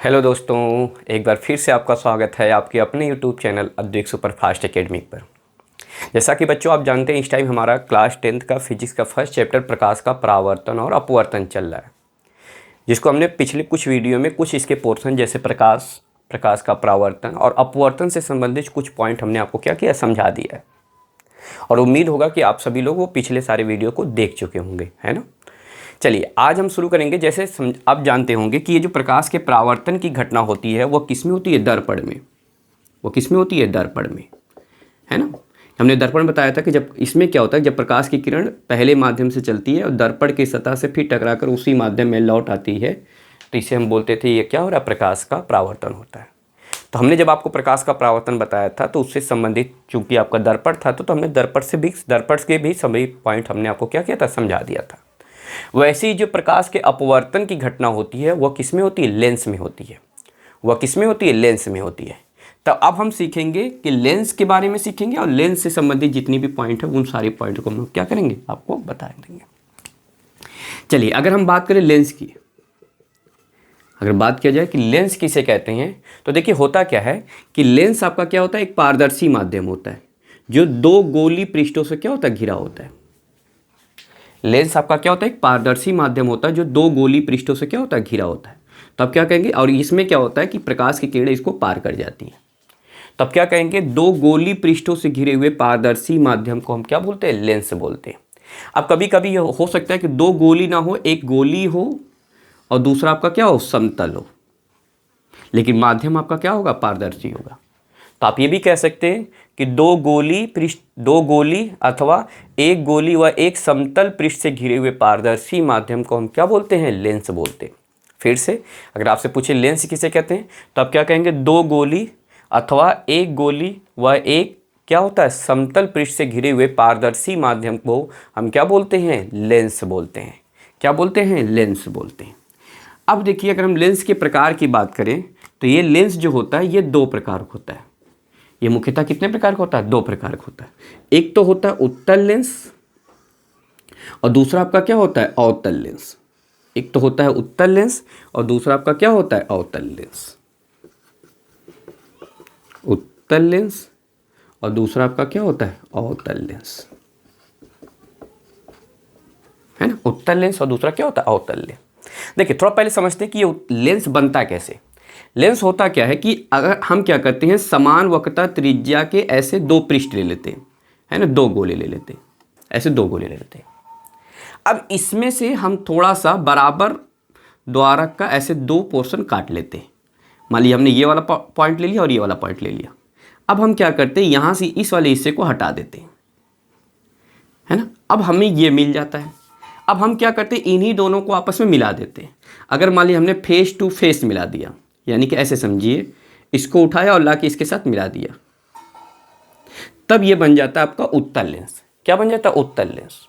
Hello दोस्तों, एक बार फिर से आपका स्वागत है आपके अपने यूट्यूब चैनल अद्वैत सुपरफास्ट एकेडमिक पर। जैसा कि बच्चों आप जानते हैं, इस टाइम हमारा क्लास 10th का फिजिक्स का फर्स्ट चैप्टर प्रकाश का परावर्तन और अपवर्तन चल रहा है, जिसको हमने पिछले कुछ वीडियो में कुछ इसके पोर्शन जैसे प्रकाश का परावर्तन और अपवर्तन से संबंधित कुछ पॉइंट हमने आपको क्या किया, समझा दिया है। और उम्मीद होगा कि आप सभी लोग वो पिछले सारे वीडियो को देख चुके होंगे, है ना। चलिए आज हम शुरू करेंगे। जैसे आप जानते होंगे कि ये जो प्रकाश के परावर्तन की घटना होती है वो किस में होती है, दर्पण में। वो किस में होती है, दर्पण में, है ना। हमने दर्पण बताया था कि जब इसमें क्या होता है, जब प्रकाश की किरण पहले माध्यम से चलती है और दर्पण की सतह से फिर टकराकर उसी माध्यम में लौट आती है, तो इसे हम बोलते थे ये क्या हो रहा है, प्रकाश का परावर्तन होता है। तो हमने जब आपको प्रकाश का परावर्तन बताया था तो उससे संबंधित चूंकि आपका दर्पण था तो हमने दर्पण के भी सभी पॉइंट हमने आपको क्या किया था, समझा दिया था। वैसे ही जो प्रकाश के अपवर्तन की घटना होती है वह किस में होती है, लेंस में होती है। वह किस में होती है, लेंस में होती है। तो अब हम सीखेंगे कि लेंस के बारे में सीखेंगे और लेंस से संबंधित जितनी भी पॉइंट है उन सारे पॉइंट को हम क्या करेंगे, आपको बता देंगे। चलिए अगर हम बात करें लेंस की, अगर बात किया जाए कि लेंस किसे कहते हैं, तो देखिए होता क्या है कि लेंस आपका क्या होता है, एक पारदर्शी माध्यम होता है जो दो गोली पृष्ठों से क्या होता है, घिरा होता है। लेंस आपका क्या होता है, एक पारदर्शी माध्यम होता है जो दो गोली पृष्ठों से क्या होता है, घिरा होता है। तो अब क्या कहेंगे, और इसमें क्या होता है कि प्रकाश की किरणें इसको पार कर जाती हैं। तब क्या कहेंगे, दो गोली पृष्ठों से घिरे हुए पारदर्शी माध्यम को हम क्या बोलते हैं, लेंस बोलते हैं। अब कभी कभी हो सकता है कि दो गोली ना हो, एक गोली हो और दूसरा आपका क्या हो, समतल हो, लेकिन माध्यम आपका क्या होगा, पारदर्शी होगा। तो आप ये भी कह सकते हैं कि दो गोली अथवा एक गोली व एक समतल पृष्ठ से घिरे हुए पारदर्शी माध्यम को हम क्या बोलते हैं, लेंस बोलते हैं। फिर से अगर आपसे पूछे लेंस किसे कहते हैं, तो आप क्या कहेंगे, दो गोली अथवा एक गोली व एक क्या होता है, समतल पृष्ठ से घिरे हुए पारदर्शी माध्यम को हम क्या बोलते हैं, लेंस बोलते हैं। क्या बोलते हैं, लेंस बोलते हैं। अब देखिए अगर हम लेंस के प्रकार की बात करें तो ये लेंस जो होता है ये दो प्रकार का होता है। ये मुख्यतः कितने प्रकार का होता है, दो प्रकार का होता है। एक तो होता है उत्तल लेंस और दूसरा आपका क्या होता है, अवतल लेंस। एक तो होता है उत्तल लेंस और दूसरा आपका क्या होता है, अवतल लेंस। उत्तल लेंस और दूसरा आपका क्या होता है, अवतल लेंस, है ना। उत्तल लेंस और दूसरा क्या होता है, अवतल लेंस। देखिए थोड़ा पहले समझते हैं कि ये लेंस बनता कैसे। लेंस होता क्या है कि अगर हम क्या करते हैं, समान वक्रता त्रिज्या के ऐसे दो पृष्ठ ले लेते हैं, है ना, दो गोले ले लेते हैं, ऐसे दो गोले ले लेते हैं। अब इसमें से हम थोड़ा सा बराबर द्वारक का ऐसे दो पोर्शन काट लेते हैं। मान लीजिए हमने ये वाला पॉइंट ले लिया और ये वाला पॉइंट ले लिया। अब हम क्या करते हैं, यहाँ से इस वाले हिस्से को हटा देते हैं, है ना। अब हमें ये मिल जाता है। अब हम क्या करते हैं, इन्हीं दोनों को आपस में मिला देते हैं। अगर मान लीजिए हमने फेस टू फेस मिला दिया, यानी कि ऐसे समझिए, इसको उठाया और लाके इसके साथ मिला दिया, तब ये बन जाता है आपका उत्तल लेंस। क्या बन जाता है, उत्तल लेंस।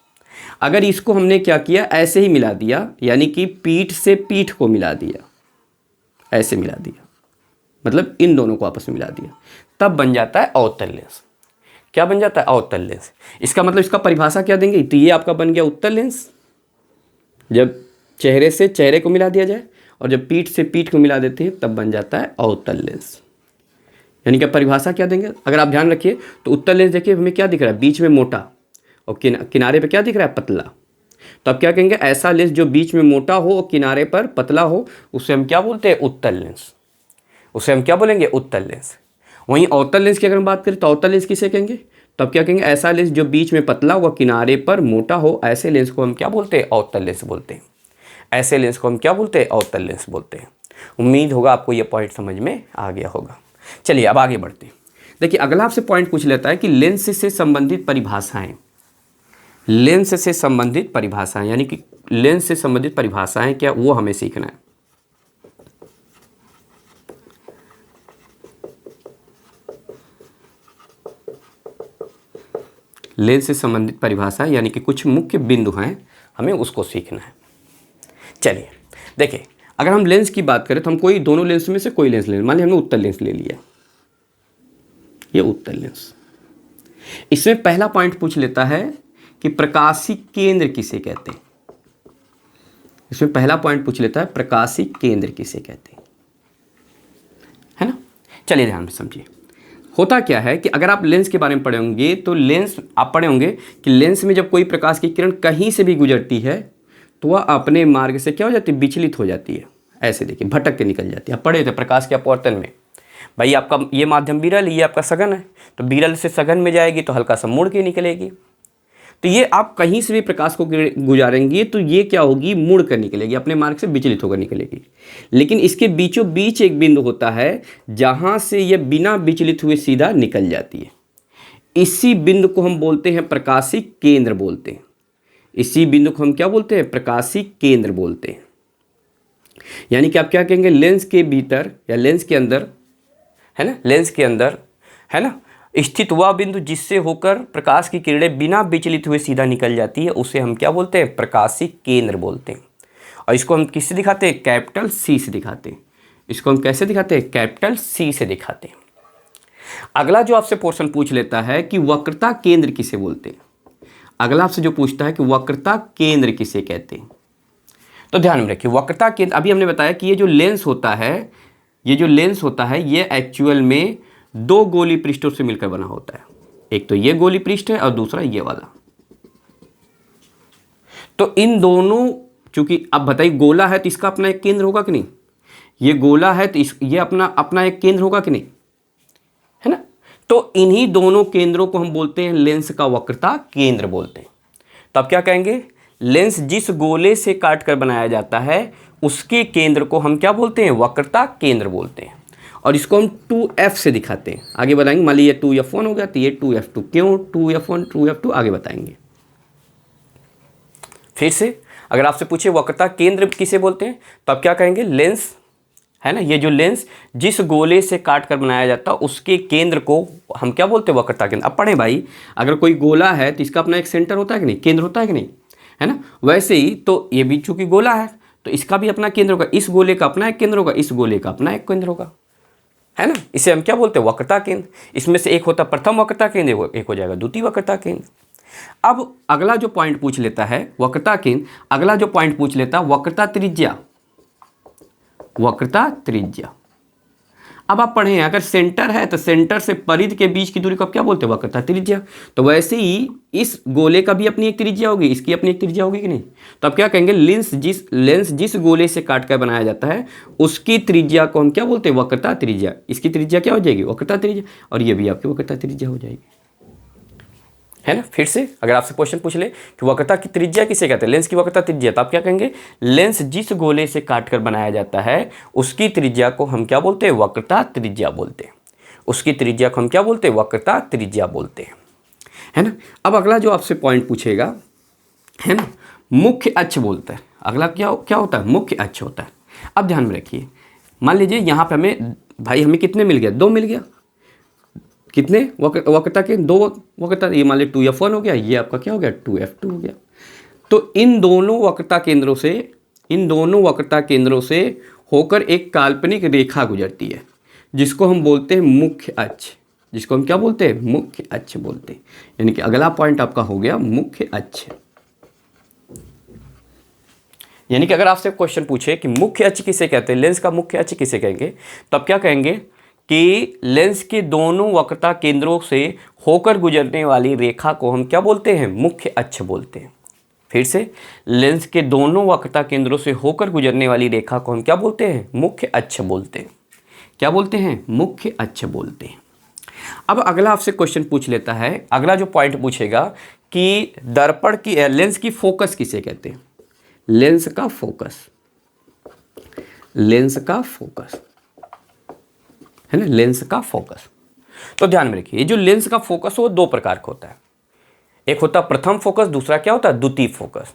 अगर इसको हमने क्या किया, ऐसे ही मिला दिया, यानी कि पीठ से पीठ को मिला दिया, ऐसे मिला दिया, मतलब इन दोनों को आपस में मिला दिया, तब बन जाता है अवतल लेंस। क्या बन जाता है, अवतल लेंस। इसका मतलब इसका परिभाषा क्या देंगे, तो ये आपका बन गया उत्तल लेंस जब चेहरे से चेहरे को मिला दिया जाए, और जब पीठ से पीठ को मिला देते हैं तब बन जाता है अवतल लेंस। यानी कि परिभाषा क्या देंगे, अगर आप ध्यान रखिए तो उत्तल लेंस देखिए हमें क्या दिख रहा है, बीच में मोटा और किनारे पे क्या दिख रहा है, पतला। तो आप क्या कहेंगे, ऐसा लेंस जो बीच में मोटा हो और किनारे पर पतला हो, उसे हम क्या बोलते हैं, उत्तल लेंस। उसे हम क्या बोलेंगे, उत्तल लेंस। वहीं अवतल लेंस की अगर हम बात करें तो अवतल लेंस किसे कहेंगे, तो आप क्या कहेंगे, ऐसा लेंस जो बीच में पतला व किनारे पर मोटा हो, ऐसे लेंस को हम क्या बोलते हैं, अवतल लेंस बोलते हैं। ऐसे लेंस को हम क्या बोलते हैं, अवतल लेंस बोलते हैं। उम्मीद होगा आपको ये पॉइंट समझ में आ गया होगा। चलिए अब आगे बढ़ते हैं। देखिए अगला आपसे पॉइंट पूछ लेता है कि लेंस से संबंधित परिभाषाएं। लेंस से संबंधित परिभाषाएं यानी कि लेंस से संबंधित परिभाषाएं क्या, वो हमें सीखना है। लेंस से संबंधित परिभाषा यानी कि कुछ मुख्य बिंदु हैं, हमें उसको सीखना है। चलिए देखिए अगर हम लेंस की बात करें तो हम कोई दोनों लेंस में से कोई लेंस ले, मान लीजिए हमने उत्तल लेंस ले लिया, ये उत्तल लेंस। इसमें पहला पॉइंट पूछ लेता है कि प्रकाशी केंद्र किसे कहते हैं। इसमें पहला पॉइंट पूछ लेता है प्रकाशी केंद्र किसे कहते हैं। चलिए ध्यान से समझिए, होता क्या है कि अगर आप लेंस के बारे में पढ़े होंगे तो लेंस आप पढ़े होंगे कि लेंस में जब कोई प्रकाश की किरण कहीं से भी गुजरती है तो वह अपने मार्ग से क्या हो जाती है, विचलित हो जाती है। ऐसे देखिए भटक के निकल जाती है। आप पढ़े थे प्रकाश के अपवर्तन में, भाई आपका ये माध्यम विरल, ये आपका सघन है, तो विरल से सघन में जाएगी तो हल्का सा मुड़ के निकलेगी। तो ये आप कहीं से भी प्रकाश को गुजारेंगे तो ये क्या होगी, मुड़ कर निकलेगी, अपने मार्ग से विचलित होकर निकलेगी। लेकिन इसके बीचों बीच एक बिंदु होता है जहां से ये बिना विचलित हुए सीधा निकल जाती है। इसी बिंदु को हम बोलते हैं प्रकाशी केंद्र बोलते हैं। इसी बिंदु को हम क्या बोलते हैं, प्रकाशी केंद्र बोलते हैं। यानी कि आप क्या कहेंगे, लेंस के भीतर या लेंस के अंदर है ना, लेंस के अंदर है ना स्थित वह बिंदु जिससे होकर प्रकाश की किरणें बिना विचलित हुए सीधा निकल जाती है, उसे हम क्या बोलते हैं, प्रकाशी केंद्र बोलते हैं। और इसको हम किससे दिखाते हैं, कैपिटल सी से दिखाते हैं। इसको हम कैसे दिखाते हैं, कैपिटल सी से दिखाते हैं। अगला जो आपसे पोर्शन पूछ लेता है कि वक्रता केंद्र किसे बोलते हैं, अगला आपसे जो पूछता है कि वक्रता केंद्र किसे कहते हैं, तो ध्यान में रखिए वक्रता केंद्र, अभी हमने बताया कि ये जो लेंस होता है, ये जो लेंस होता है ये एक्चुअल में दो गोली पृष्ठों से मिलकर बना होता है। एक तो ये गोली पृष्ठ है और दूसरा ये वाला। तो इन दोनों, चूंकि अब बताइए गोला है तो इसका अपना एक केंद्र होगा कि नहीं, ये गोला है तो ये अपना एक केंद्र होगा कि नहीं, है ना। तो इन्हीं दोनों केंद्रों को हम बोलते हैं लेंस का वक्रता केंद्र बोलते हैं। तो आप क्या कहेंगे, लेंस जिस गोले से काट कर बनाया जाता है उसके केंद्र को हम क्या बोलते हैं, वक्रता केंद्र बोलते हैं। और इसको हम 2F से दिखाते हैं, आगे बताएंगे। मान लीजिए 2F1 हो गया तो ये 2F2, क्यों 2F1 2F2 आगे बताएंगे। फिर से अगर आपसे पूछे वक्रता केंद्र किसे बोलते हैं तो आप क्या कहेंगे, लेंस है ना, ये जो लेंस जिस गोले से काट कर बनाया जाता है उसके केंद्र को हम क्या बोलते हैं, वक्रता केंद्र। अब पढ़े भाई, अगर कोई गोला है तो इसका अपना एक सेंटर होता है कि नहीं, केंद्र होता है कि नहीं, है ना। वैसे ही तो ये भी चूंकि गोला है तो इसका भी अपना केंद्र होगा, इस गोले का अपना एक केंद्र होगा, इस गोले का अपना एक केंद्र होगा, है ना। इसे हम क्या बोलते हैं, वक्रता केंद्र। इसमें से एक होता प्रथम वक्रता केंद्र, एक हो जाएगा द्वितीय वक्रता केंद्र। अब अगला जो पॉइंट पूछ लेता है वक्रता केंद्र, अगला जो पॉइंट पूछ लेता है वक्रता त्रिज्या, वक्रता त्रिज्या। अब आप पढ़े अगर सेंटर है तो सेंटर से परिधि के बीच की दूरी को आप क्या बोलते हैं, वक्रता त्रिज्या। तो वैसे ही इस गोले का भी अपनी एक त्रिज्या होगी, इसकी अपनी एक त्रिज्या होगी कि नहीं। तो आप क्या कहेंगे, लेंस जिस गोले से काट कर बनाया जाता है उसकी त्रिज्या को हम क्या बोलते हैं, वक्रता त्रिज्या। इसकी त्रिज्या क्या हो जाएगी, वक्रता त्रिज्या, और ये भी आपकी वक्रता त्रिज्या हो जाएगी, है ना। फिर से अगर आपसे क्वेश्चन पूछ ले कि वक्रता की त्रिज्या किसे कहते हैं, लेंस की वक्रता त्रिज्या, तो आप क्या कहेंगे, लेंस जिस गोले से काटकर बनाया जाता है उसकी त्रिज्या को हम क्या बोलते हैं, वक्रता त्रिज्या बोलते हैं। उसकी त्रिज्या को हम क्या बोलते हैं, वक्रता त्रिज्या बोलते हैं, है ना। अब अगला जो आपसे पॉइंट पूछेगा, है ना, मुख्य अक्ष बोलता है। अगला क्या होता है, मुख्य अक्ष होता है। अब ध्यान में रखिए, मान लीजिए यहाँ पे हमें कितने मिल गया, 2 मिल गया। कितने वक्रता के, 2 वक्रता, ये मान लीजिए 2F1 हो गया, ये आपका क्या हो गया, 2F2 हो गया। तो इन दोनों वक्रता केंद्रों से होकर एक काल्पनिक रेखा गुजरती है जिसको हम बोलते हैं मुख्य अक्ष, जिसको हम क्या बोलते हैं, मुख्य अक्ष बोलते हैं। यानी कि अगला पॉइंट आपका हो गया मुख्य अक्ष। यानी कि अगर आपसे क्वेश्चन पूछे कि मुख्य अक्ष किसे कहते हैं, लेंस का मुख्य अक्ष किसे कहेंगे, तो आप क्या कहेंगे कि लेंस के दोनों वक्रता केंद्रों से होकर गुजरने वाली रेखा को हम क्या बोलते हैं, मुख्य अक्ष बोलते हैं। फिर से, लेंस के दोनों वक्रता केंद्रों से होकर गुजरने वाली रेखा को हम क्या बोलते हैं, मुख्य अक्ष बोलते हैं। क्या बोलते हैं, मुख्य अक्ष बोलते हैं। अब अगला आपसे क्वेश्चन पूछ लेता है, अगला जो पॉइंट पूछेगा कि दर्पण की लेंस की फोकस किसे कहते हैं, लेंस का फोकस, लेंस का फोकस, है ना, लेंस का फोकस। तो ध्यान में रखिए, ये जो लेंस का फोकस हो 2 प्रकार का होता है। एक होता है प्रथम फोकस, दूसरा क्या होता है, द्वितीय फोकस।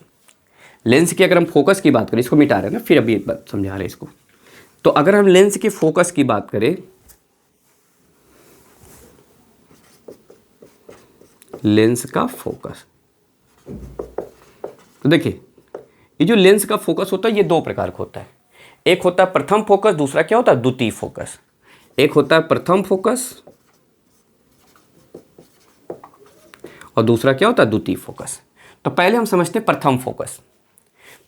लेंस की अगर हम फोकस की बात करें, इसको मिटा रहे हैं ना, फिर अभी एक बात समझा रहे हैं इसको। तो अगर हम लेंस के फोकस की बात करें, लेंस का फोकस, तो देखिए ये जो लेंस का फोकस होता है ये 2 प्रकार का होता है। एक होता है प्रथम फोकस, दूसरा क्या होता है, द्वितीय फोकस। एक होता है प्रथम फोकस और दूसरा क्या होता है, द्वितीय फोकस। तो पहले हम समझते हैं प्रथम फोकस,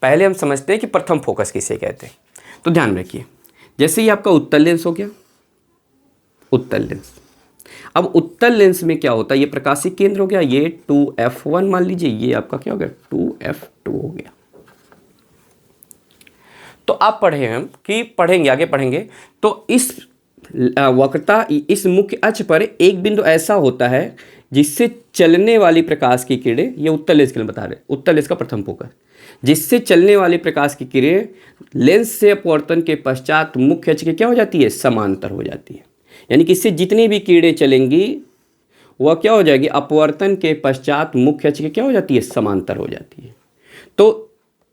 पहले हम समझते हैं कि प्रथम फोकस किसे कहते हैं। तो ध्यान रखिए, जैसे ही आपका उत्तल लेंस हो गया, उत्तल लेंस। अब उत्तल लेंस में क्या होता है, ये प्रकाशीय केंद्र हो गया, ये 2f1 मान लीजिए, ये आपका क्या हो गया 2f2 हो गया। तो आप पढ़े हम कि पढ़ेंगे, आगे पढ़ेंगे, तो इस वक्रता, इस मुख्य अक्ष पर एक बिंदु ऐसा होता है जिससे चलने वाली प्रकाश की किरणें, ये उत्तल लेंस के लिए बता रहे, उत्तल लेंस का प्रथम फोकस, जिससे चलने वाली प्रकाश की किरणें लेंस से अपवर्तन के पश्चात मुख्य अक्ष के क्या हो जाती है, समांतर हो जाती है। यानी कि इससे जितनी भी किरणें चलेंगी वह क्या हो जाएगी, अपवर्तन के पश्चात मुख्य अक्ष के क्या हो जाती है, समांतर हो जाती है। तो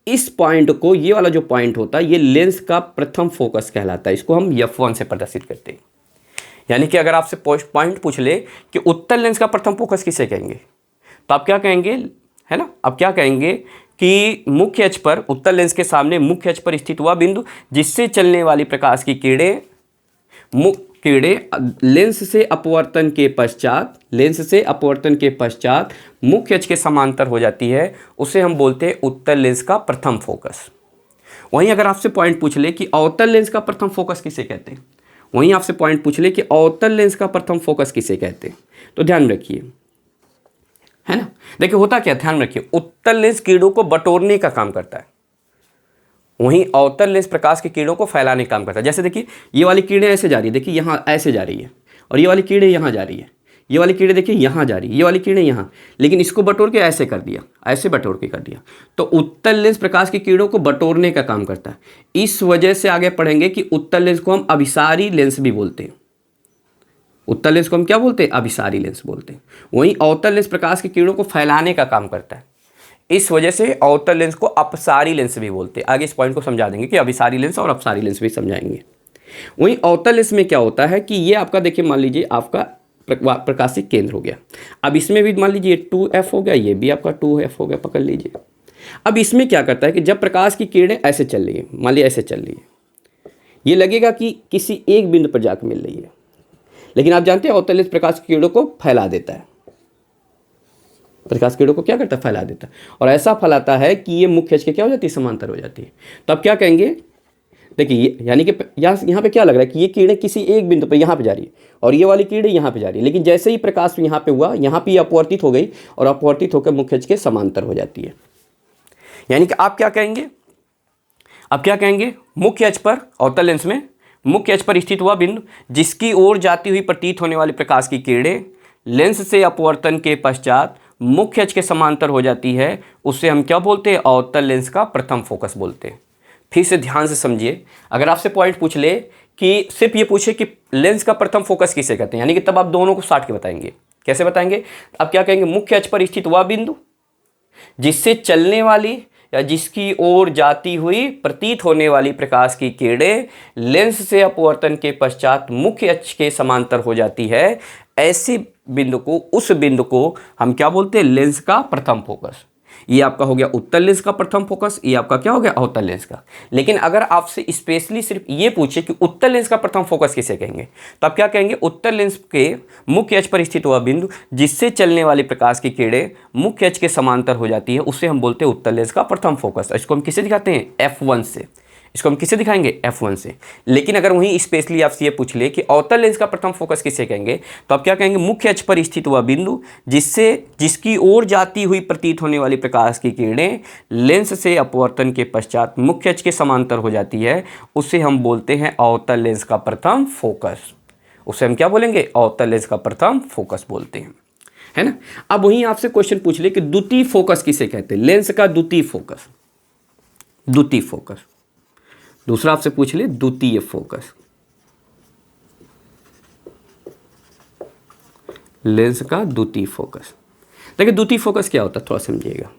इस पॉइंट को, ये वाला जो पॉइंट होता है, ये लेंस का प्रथम फोकस कहलाता है। इसको हम F1 से प्रदर्शित करते हैं। यानी कि अगर आपसे पॉइंट पूछ ले कि उत्तल लेंस का प्रथम फोकस किसे कहेंगे, तो आप क्या कहेंगे, है ना, आप क्या कहेंगे कि मुख्य अक्ष पर, उत्तल लेंस के सामने मुख्य अक्ष पर स्थित हुआ बिंदु जिससे चलने वाली प्रकाश की किरणें लेंस से अपवर्तन के पश्चात मुख्य अक्ष के समांतर हो जाती है, उसे हम बोलते हैं उत्तल लेंस का प्रथम फोकस। वहीं अगर आपसे पॉइंट पूछ ले कि अवतल लेंस का प्रथम फोकस किसे कहते हैं, तो ध्यान रखिए, है ना, देखिए होता क्या, ध्यान रखिए, उत्तल लेंस किरणों को बटोरने का काम करता है, वहीं अवतल लेंस प्रकाश की किरणों को फैलाने का काम करता है। जैसे देखिए ये वाली किरणें ऐसे जा रही है, देखिए यहाँ ऐसे जा रही है, और ये वाली किरणें यहाँ जा रही है, ये वाली किरणें देखिए यहाँ जा रही है, ये वाली किरणें यहाँ, लेकिन इसको बटोर के ऐसे कर दिया, ऐसे बटोर के कर दिया। तो उत्तल लेंस प्रकाश की किरणों को बटोरने का काम करता है। इस वजह से आगे पढ़ेंगे कि उत्तल लेंस को हम अभिसारी लेंस भी बोलते हैं। उत्तल लेंस को हम क्या बोलते हैं, अभिसारी लेंस बोलते हैं। वहीं अवतल लेंस प्रकाश की किरणों को फैलाने का काम करता है, इस वजह से अवतल लेंस को अपसारी लेंस भी बोलते हैं। आगे इस पॉइंट को समझा देंगे कि अभिसारी लेंस और अपसारी लेंस भी समझाएंगे। वहीं अवतल लेंस में क्या होता है कि ये आपका, देखिए मान लीजिए आपका प्रकाशिक केंद्र हो गया। अब इसमें भी मान लीजिए 2f हो गया, ये भी आपका 2f हो गया, पकड़ लीजिए। अब इसमें क्या करता है कि जब प्रकाश की किरणें ऐसे चल रही है, मान लीजिए ऐसे चल रही है, ये लगेगा कि किसी एक बिंदु पर जाकर मिल रही है, लेकिन आप जानते हैं अवतल लेंस प्रकाश की किरणों को फैला देता है, प्रकाश किरणों को क्या करता है, फैला देता है, और ऐसा फैलाता है कि ये मुख्य अक्ष के क्या हो जाती है, समांतर हो जाती है। तो आप क्या कहेंगे, देखिए यानी कि यहाँ पे क्या लग रहा है कि ये किरणें किसी एक बिंदु पर यहाँ पे जा रही है, और ये वाली किरणें यहाँ पे जा रही है, लेकिन जैसे ही प्रकाश यहाँ पे हुआ, यहाँ पे अपवर्तित हो गई, और अपवर्तित होकर मुख्य अक्ष के समांतर हो जाती है। यानी कि आप क्या कहेंगे, मुख्य अक्ष पर, अवतल लेंस में मुख्य अक्ष पर स्थित हुआ बिंदु जिसकी ओर जाती हुई प्रतीत होने वाली प्रकाश की किरणें लेंस से अपवर्तन के पश्चात मुख्य अक्ष के समांतर हो जाती है, उसे हम क्या बोलते हैं, अवतल लेंस का प्रथम फोकस बोलते हैं। फिर से ध्यान से समझिए, अगर आपसे पॉइंट पूछ ले कि सिर्फ ये पूछे कि लेंस का प्रथम फोकस किसे कहते हैं, यानी कि तब आप दोनों को साट के बताएंगे। कैसे बताएंगे, आप क्या कहेंगे, मुख्य अक्ष पर स्थित हुआ बिंदु जिससे चलने वाली या जिसकी ओर जाती हुई प्रतीत होने वाली प्रकाश की किरणें लेंस से अपवर्तन के पश्चात मुख्य अक्ष के समांतर हो जाती है, ऐसे बिंदु को, उस बिंदु को हम क्या बोलते हैं, लेंस का प्रथम फोकस। ये आपका हो गया उत्तल लेंस का प्रथम फोकस, ये आपका क्या हो गया, अवतल लेंस का। लेकिन अगर आपसे स्पेशली सिर्फ ये पूछे कि उत्तल लेंस का प्रथम फोकस किसे कहेंगे, तो आप क्या कहेंगे, उत्तल लेंस के मुख्य अक्ष पर स्थित हुआ बिंदु जिससे चलने वाली प्रकाश की किरणें मुख्य अक्ष के समांतर हो जाती है, उसे हम बोलते हैं उत्तल लेंस का प्रथम फोकस। इसको हम किसे दिखाते हैं, F1 से। इसको हम किसे दिखाएंगे, F1 से। लेकिन अगर वहीं स्पेशली आपसे ये पूछ ले कि अवतल लेंस का प्रथम फोकस किसे कहेंगे, तो आप क्या कहेंगे, मुख्य अक्ष पर स्थित हुआ बिंदु जिसकी ओर जाती हुई प्रतीत होने वाली प्रकाश की किरणें लेंस से अपवर्तन के पश्चात मुख्य अक्ष के समांतर हो जाती है, उसे हम बोलते हैं अवतल लेंस का प्रथम फोकस। उसे हम क्या बोलेंगे, अवतल लेंस का प्रथम फोकस बोलते हैं, है ना। अब वहीं आपसे क्वेश्चन पूछ ले कि द्वितीय फोकस किसे कहते हैं, लेंस का द्वितीय फोकस। दूसरा आपसे पूछ ले द्वितीय फोकस, लेंस का द्वितीय फोकस। देखिए द्वितीय फोकस क्या होता है, थोड़ा समझिएगा।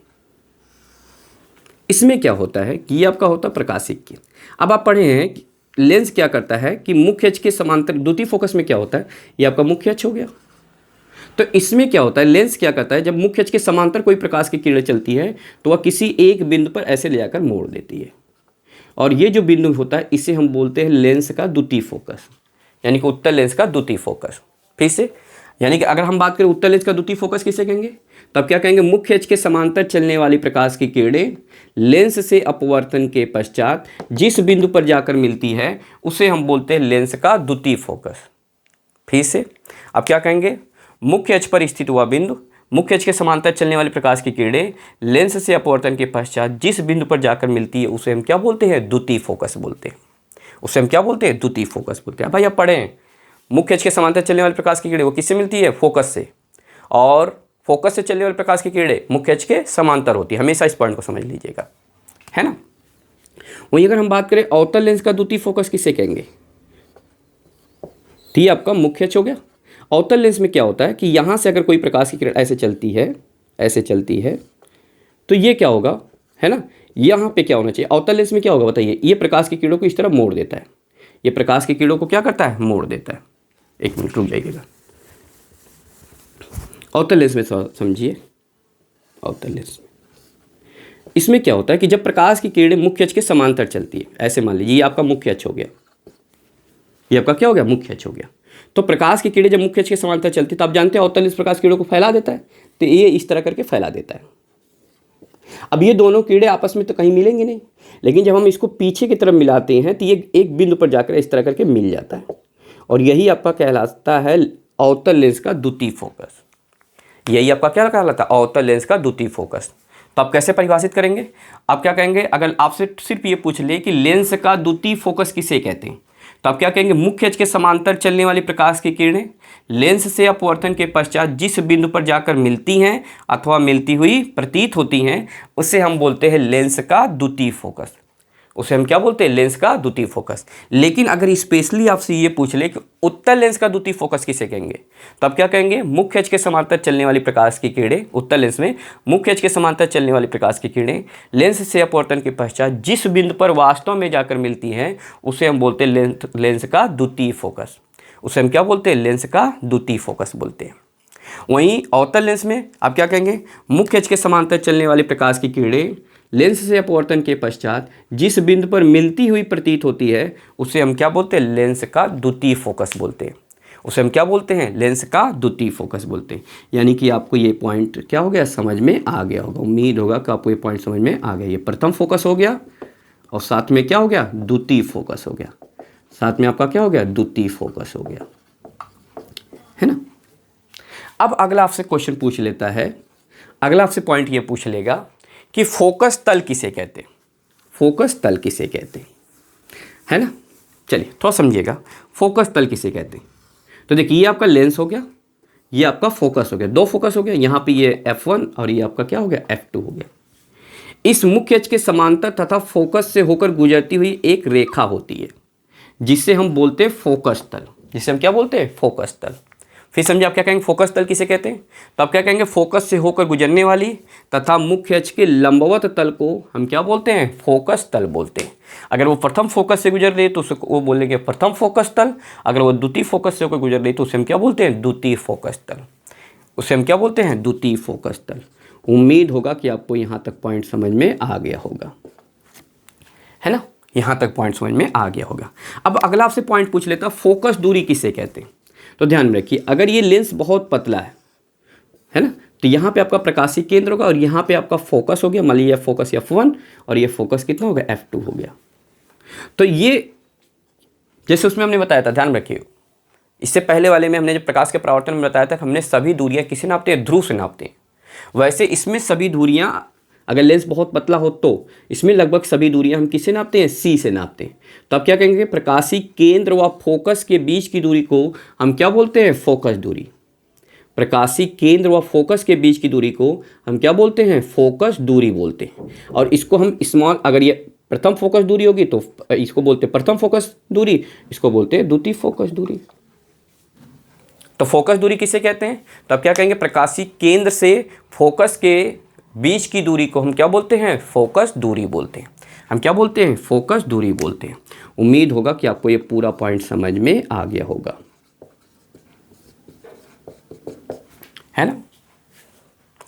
इसमें क्या होता है कि ये आपका होता है प्रकाशिक केंद्र। अब आप पढ़े हैं कि लेंस क्या करता है कि मुख्य अक्ष के समांतर, द्वितीय फोकस में क्या होता है, ये आपका मुख्य अक्ष हो गया। तो इसमें क्या होता है, लेंस क्या करता है, जब मुख्य अक्ष के समांतर कोई प्रकाश की किरण चलती है तो वह किसी एक बिंदु पर ऐसे ले जाकर मोड़ देती है, और ये जो बिंदु होता है इसे हम बोलते हैं लेंस का द्वितीय फोकस, यानी कि उत्तल लेंस का द्वितीय फोकस। फिर से, यानी कि अगर हम बात करें उत्तल लेंस का द्वितीय फोकस किसे कहेंगे, तब क्या कहेंगे, मुख्य अक्ष के समांतर चलने वाली प्रकाश की किरणें लेंस से अपवर्तन के पश्चात जिस बिंदु पर जाकर मिलती है उसे हम बोलते हैं लेंस का द्वितीय फोकस। फिर से अब क्या कहेंगे, मुख्य अक्ष पर स्थित हुआ बिंदु, मुख्य अक्ष के समांतर चलने वाले प्रकाश की किरणें लेंस से अपवर्तन के पश्चात जिस बिंदु पर जाकर मिलती है उसे हम क्या बोलते हैं, द्वितीय फोकस बोलते हैं। उसे हम क्या बोलते हैं, द्वितीय फोकस बोलते हैं। भाई आप पढ़ें, मुख्य अक्ष के समांतर चलने वाले प्रकाश की किरणें वो किससे मिलती है, फोकस से, और फोकस से चलने वाले प्रकाश की किरणें मुख्य अक्ष के समांतर होती है। हमेशा इस पॉइंट को समझ लीजिएगा, है ना। वहीं अगर हम बात करें अवतल लेंस का द्वितीय फोकस किसे कहेंगे, तो ये आपका मुख्य अक्ष हो गया। अवतल लेंस में क्या होता है कि यहाँ से अगर कोई प्रकाश की किरण ऐसे चलती है तो ये क्या होगा, है ना, यहाँ पे क्या होना चाहिए, अवतल लेंस में क्या होगा बताइए, ये प्रकाश की किरणों को इस तरह मोड़ देता है, ये प्रकाश की किरणों को क्या करता है, मोड़ देता है। एक मिनट रुक जाइएगा, अवतल लेंस में समझिए। अवतल लेंस में इसमें क्या होता है कि जब प्रकाश की किरणें मुख्य अक्ष के समांतर चलती है, ऐसे मान लीजिए ये आपका मुख्य अक्ष हो गया, ये आपका क्या हो गया, मुख्य अक्ष हो गया। तो प्रकाश की किरणें जब मुख्य अक्ष के समांतर चलती है तो आप जानते हैं अवतल लेंस प्रकाश किरणों को फैला देता है, तो ये इस तरह करके फैला देता है। अब ये दोनों किरणें आपस में तो कहीं मिलेंगी नहीं, लेकिन जब हम इसको पीछे की तरफ मिलाते हैं तो ये एक बिंदु पर जाकर इस तरह करके मिल जाता है, और यही आपका कहलाता है अवतल लेंस का द्वितीय फोकस। यही आपका क्या कहलाता है, अवतल लेंस का द्वितीय फोकस। तो आप कैसे परिभाषित करेंगे, आप क्या कहेंगे, अगर आपसे सिर्फ ये पूछ ले कि लेंस का द्वितीय फोकस किसे कहते हैं, तो आप क्या कहेंगे, मुख्य अक्ष के समांतर चलने वाली प्रकाश की किरणें लेंस से अपवर्तन के पश्चात जिस बिंदु पर जाकर मिलती हैं अथवा मिलती हुई प्रतीत होती हैं उसे हम बोलते हैं लेंस का द्वितीय फोकस। उसे हम क्या बोलते हैं, लेंस का द्वितीय फोकस। लेकिन अगर स्पेशली आपसे ये पूछ ले कि उत्तल लेंस का द्वितीय फोकस किसे कहेंगे, तो आप क्या कहेंगे, मुख्य अक्ष के समांतर चलने वाली प्रकाश की किरणें, उत्तल लेंस में मुख्य अक्ष के समांतर चलने वाली प्रकाश की किरणें लेंस से अपवर्तन के पश्चात जिस बिंदु पर वास्तव में जाकर मिलती हैं उसे हम बोलते हैं लेंस का द्वितीय फोकस। उसे हम क्या बोलते हैं, लेंस का द्वितीय फोकस बोलते हैं। वहीं अवतल लेंस में आप क्या कहेंगे, मुख्य अक्ष के समांतर चलने वाली प्रकाश की किरणें लेंस से अपवर्तन के पश्चात जिस बिंदु पर मिलती हुई प्रतीत होती है उसे हम क्या बोलते हैं, लेंस का द्वितीय फोकस बोलते हैं। उसे हम क्या बोलते हैं, लेंस का द्वितीय फोकस बोलते हैं। यानी कि आपको ये पॉइंट क्या हो गया, समझ में आ गया होगा। उम्मीद होगा कि आपको ये पॉइंट समझ में आ गया। ये प्रथम फोकस हो गया और साथ में क्या हो गया, द्वितीय फोकस हो गया। साथ में आपका क्या हो गया, द्वितीय फोकस हो गया, है ना। अब अगला आपसे क्वेश्चन पूछ लेता है, अगला आपसे पॉइंट ये पूछ लेगा कि फोकस तल किसे कहते हैं, फोकस तल किसे कहते हैं, है ना। चलिए थोड़ा समझिएगा, फोकस तल किसे कहते हैं। तो देखिए ये आपका लेंस हो गया, ये आपका फोकस हो गया, दो फोकस हो गया। यहाँ पे ये F1 और ये आपका क्या हो गया, F2 हो गया। इस मुख्य अक्ष के समांतर तथा फोकस से होकर गुजरती हुई एक रेखा होती है जिसे हम बोलते हैं फोकस तल, जिसे हम क्या बोलते हैं, फोकस तल। फिर समझिए आप क्या कहेंगे, फोकस तल किसे कहते हैं, तो आप क्या कहेंगे, फोकस से होकर गुजरने वाली तथा मुख्य अक्ष के लंबवत तल को हम क्या बोलते हैं, फोकस तल बोलते हैं। अगर वो प्रथम फोकस से गुजर रही है तो उसे वो बोलेंगे प्रथम फोकस तल, अगर वो द्वितीय फोकस से होकर गुजर रही है तो उसे हम क्या बोलते हैं, द्वितीय फोकस तल। उसे हम क्या बोलते हैं, द्वितीय फोकस तल। उम्मीद होगा कि आपको यहाँ तक पॉइंट समझ में आ गया होगा, है ना। यहाँ तक पॉइंट समझ में आ गया होगा। अब अगला आपसे पॉइंट पूछ लेता, फोकस दूरी किसे कहते हैं। तो ध्यान में रखिए, अगर ये लेंस बहुत पतला है ना, तो यहाँ पे आपका प्रकाशीय केंद्र होगा और यहाँ पे आपका फोकस हो गया, मान लीजिए फोकस F1 और ये फोकस कितना हो गया, F2 हो गया। तो ये जैसे उसमें हमने बताया था, ध्यान रखिए, इससे पहले वाले में हमने जब प्रकाश के परावर्तन में बताया था कि हमने सभी दूरियाँ किसे नापते हैं, ध्रुव से नापते हैं। वैसे इसमें सभी दूरियाँ, अगर लेंस बहुत पतला हो तो इसमें लगभग सभी दूरियां हम किससे नापते हैं, C से नापते हैं। तो आप क्या कहेंगे, प्रकाशीय केंद्र व फोकस के बीच की दूरी को हम क्या बोलते हैं, फोकस दूरी। प्रकाशीय केंद्र व फोकस के बीच की दूरी को हम क्या बोलते हैं, फोकस दूरी बोलते हैं। और इसको हम स्मॉल, अगर ये प्रथम फोकस दूरी होगी तो इसको बोलते हैं प्रथम फोकस दूरी, इसको बोलते हैं द्वितीय फोकस दूरी। तो फोकस दूरी किसे कहते हैं, तो आप क्या कहेंगे, प्रकाशीय केंद्र से फोकस के बीच की दूरी को हम क्या बोलते हैं, फोकस दूरी बोलते हैं। हम क्या बोलते हैं, फोकस दूरी बोलते हैं। उम्मीद होगा कि आपको ये पूरा पॉइंट समझ में आ गया होगा, है ना।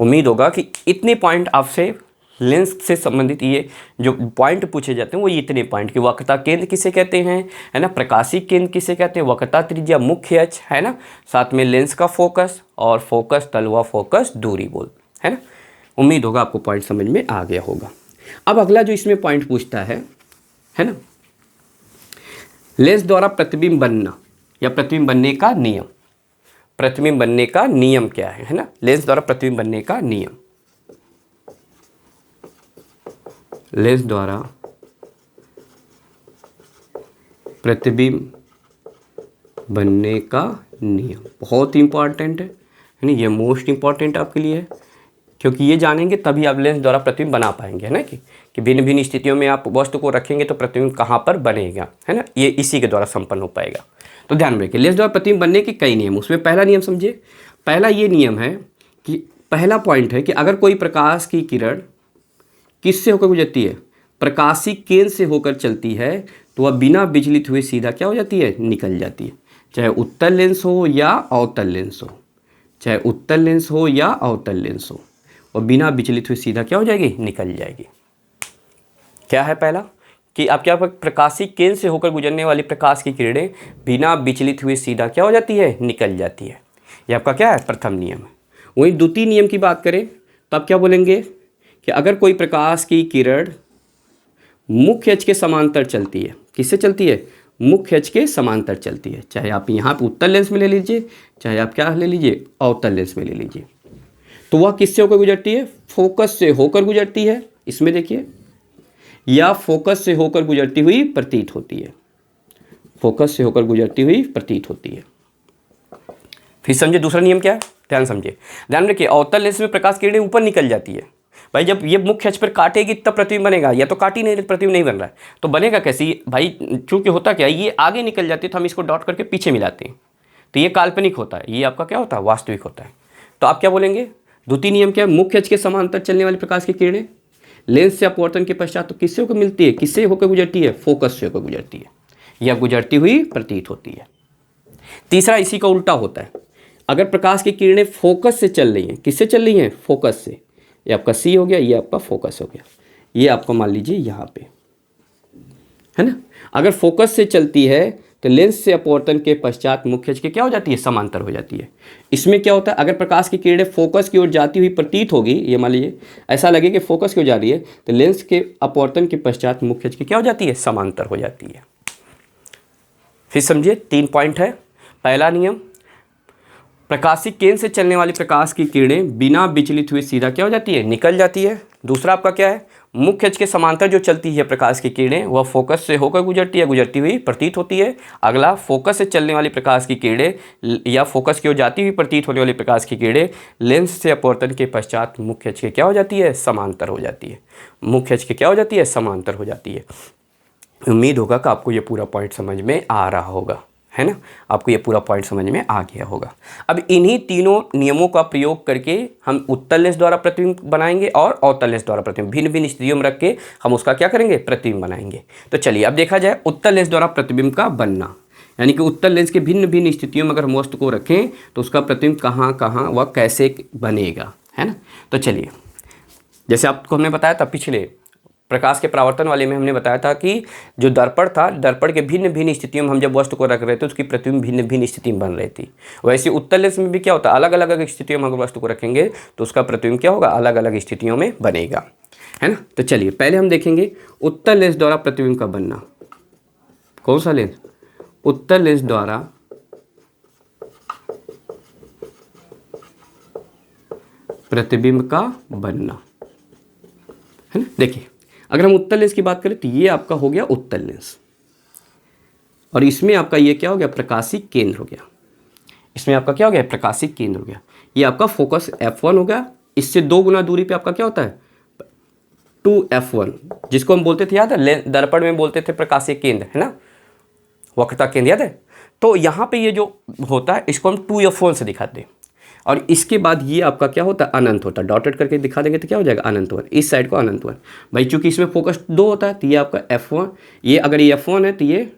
उम्मीद होगा कि इतने पॉइंट आपसे लेंस से संबंधित ये जो पॉइंट पूछे जाते हैं वो इतने पॉइंट कि वक्रता केंद्र किसे कहते हैं, है ना, प्रकाशीय केंद्र किसे कहते हैं, वक्रता त्रिज्या, मुख्य अक्ष, है ना, साथ में लेंस का फोकस और फोकस तल व फोकस दूरी बोल, है ना। उम्मीद होगा आपको पॉइंट समझ में आ गया होगा। अब अगला जो इसमें पॉइंट पूछता है ना, लेंस द्वारा प्रतिबिंब बनना, या प्रतिबिंब बनने का नियम, प्रतिबिंब बनने का नियम क्या है ना, लेंस द्वारा प्रतिबिंब बनने का नियम, लेंस द्वारा प्रतिबिंब बनने का नियम बहुत इंपॉर्टेंट है ना, ये मोस्ट इंपॉर्टेंट आपके लिए है, क्योंकि ये जानेंगे तभी आप लेंस द्वारा प्रतिबिंब बना पाएंगे, है ना, कि भिन्न भिन्न स्थितियों में आप वस्तु को रखेंगे तो प्रतिबिंब कहाँ पर बनेगा, है ना, ये इसी के द्वारा संपन्न हो पाएगा। तो ध्यान रखिए, लेंस द्वारा प्रतिबिंब बनने के कई नियम, उसमें पहला नियम समझिए। पहला ये नियम है कि पहला पॉइंट है कि अगर कोई प्रकाश की किरण किससे होकर गुजरती है, प्रकाशी केंद्र से होकर चलती है, तो वह बिना विचलित हुए सीधा क्या हो जाती है, निकल जाती है। चाहे उत्तल लेंस हो या अवतल लेंस हो, चाहे उत्तल लेंस हो या अवतल लेंस हो, और बिना विचलित हुए सीधा क्या हो जाएगी, निकल जाएगी। क्या है पहला कि आप क्या, प्रकाशी केंद्र से होकर गुजरने वाली प्रकाश की किरणें बिना विचलित हुए सीधा क्या हो जाती है, निकल जाती है। ये आपका क्या है, प्रथम नियम है। वहीं द्वितीय नियम की बात करें तो आप क्या बोलेंगे कि अगर कोई प्रकाश की किरण मुख्य अक्ष के समांतर चलती है, किससे चलती है, मुख्य अक्ष के समांतर चलती है, चाहे आप यहाँ पे उत्तल लेंस में ले लीजिए, चाहे आप क्या ले लीजिए, अवतल लेंस में ले लीजिए, तो वह किससे होकर गुजरती है, फोकस से होकर गुजरती है, इसमें देखिए, या फोकस से होकर गुजरती हुई प्रतीत होती है, फोकस से होकर गुजरती हुई प्रतीत होती है। फिर समझिए दूसरा नियम क्या है, ध्यान समझिए, ध्यान रखिए, अवतल लेंस में प्रकाश किरणें ऊपर निकल जाती है। भाई जब ये मुख्य अक्ष पर काटेगी तब प्रतिबिंब बनेगा, या तो काटी नहीं, प्रतिबिंब नहीं बन रहा है तो बनेगा कैसे भाई, चूंकि होता क्या है, ये आगे निकल जाती है तो हम इसको डॉट करके पीछे मिलाते हैं, तो ये काल्पनिक होता है, ये आपका क्या होता है, वास्तविक होता है। तो आप क्या बोलेंगे, द्वितीय नियम क्या है, मुख्य अक्ष के समांतर चलने वाली प्रकाश की किरणें लेंस से अपवर्तन के पश्चात तो किससे होकर मिलती है, किससे होकर गुजरती है, फोकस से होकर गुजरती है, या गुजरती हुई प्रतीत होती है। तीसरा इसी का उल्टा होता है, अगर प्रकाश की किरणें फोकस से चल रही हैं, किससे चल रही हैं, फोकस से, ये आपका सी हो गया, ये आपका फोकस हो गया, ये आपको मान लीजिए यहाँ पे, है ना। अगर फोकस से चलती है तो लेंस से अपवर्तन के पश्चात मुख्य अक्ष के क्या हो जाती है, समांतर हो जाती है। इसमें क्या होता है, अगर प्रकाश की किरणें फोकस की ओर जाती हुई प्रतीत होगी, ये मान लीजिए ऐसा लगे कि फोकस की ओर जा रही है, तो लेंस के अपवर्तन के पश्चात मुख्य अक्ष की क्या हो जाती है, समांतर हो जाती है। फिर समझिए 3 पॉइंट है। पहला नियम, प्रकाशी केंद्र से चलने वाली प्रकाश की किरणें बिना विचलित हुए सीधा क्या हो जाती है, निकल जाती है। दूसरा आपका क्या है, मुख्य अक्ष के समांतर जो चलती है प्रकाश की किरणें वह फोकस से होकर गुजरती है, गुजरती हुई प्रतीत होती है। अगला, फोकस से चलने वाली प्रकाश की किरणें या फोकस की ओर जाती हुई प्रतीत होने वाली प्रकाश की किरणें लेंस से अपवर्तन के पश्चात मुख्य अक्ष के क्या हो जाती है, समांतर हो जाती है, मुख्य अक्ष के क्या हो जाती है, समांतर हो जाती है। उम्मीद होगा कि आपको ये पूरा पॉइंट समझ में आ रहा होगा, है ना, आपको ये पूरा पॉइंट समझ में आ गया होगा। अब इन्हीं तीनों नियमों का प्रयोग करके हम उत्तल लेंस द्वारा प्रतिबिंब बनाएंगे और अवतल लेंस द्वारा प्रतिबिंब, भिन्न भिन्न स्थितियों में रख के हम उसका क्या करेंगे, प्रतिबिंब बनाएंगे। तो चलिए अब देखा जाए उत्तल लेंस द्वारा प्रतिबिंब का बनना, यानी कि उत्तल लेंस के भिन्न भिन्न स्थितियों में अगर हम वस्तु को रखें तो उसका प्रतिबिंब कहाँ कहाँ व कैसे बनेगा, है ना। तो चलिए, जैसे आपको हमने बताया था पिछले प्रकाश के परावर्तन वाले में हमने बताया था कि जो दर्पण था, दर्पण के भिन्न भिन्न स्थितियों में हम जब वस्तु को रख रहे थे उसकी प्रतिबिंब भिन्न भिन्न स्थिति में बन रही थी। वैसे उत्तल लेंस में भी क्या होता है, अलग अलग स्थितियों में अगर वस्तु को रखेंगे तो उसका प्रतिबिंब क्या होगा, अलग अलग स्थितियों में बनेगा, है ना। तो चलिए पहले हम देखेंगे उत्तल लेंस द्वारा प्रतिबिंब का बनना। कौन सा लेंस, उत्तल लेंस द्वारा प्रतिबिंब का बनना, है ना। देखिए अगर हम उत्तल लेंस की बात करें तो ये आपका हो गया उत्तल लेंस, और इसमें आपका ये क्या हो गया, प्रकाशी केंद्र हो गया, इसमें आपका क्या हो गया, प्रकाशी केंद्र हो गया। ये आपका फोकस F1 हो गया, इससे 2 गुना दूरी पे आपका क्या होता है 2F1, जिसको हम बोलते थे, याद है दर्पण में बोलते थे प्रकाशीय केंद्र, है ना, वक्रता केंद्र, याद है। तो यहाँ पे ये जो होता है इसको हम 2F1 से दिखाते हैं, और इसके बाद ये आपका क्या होता है, अनंत होता है। डॉटेड करके दिखा देंगे तो क्या हो जाएगा, अनंत 1, इस साइड को अनंत 1। भाई चूंकि इसमें फोकस 2 होता है तो ये आपका F1, ये अगर ये F1 है तो ये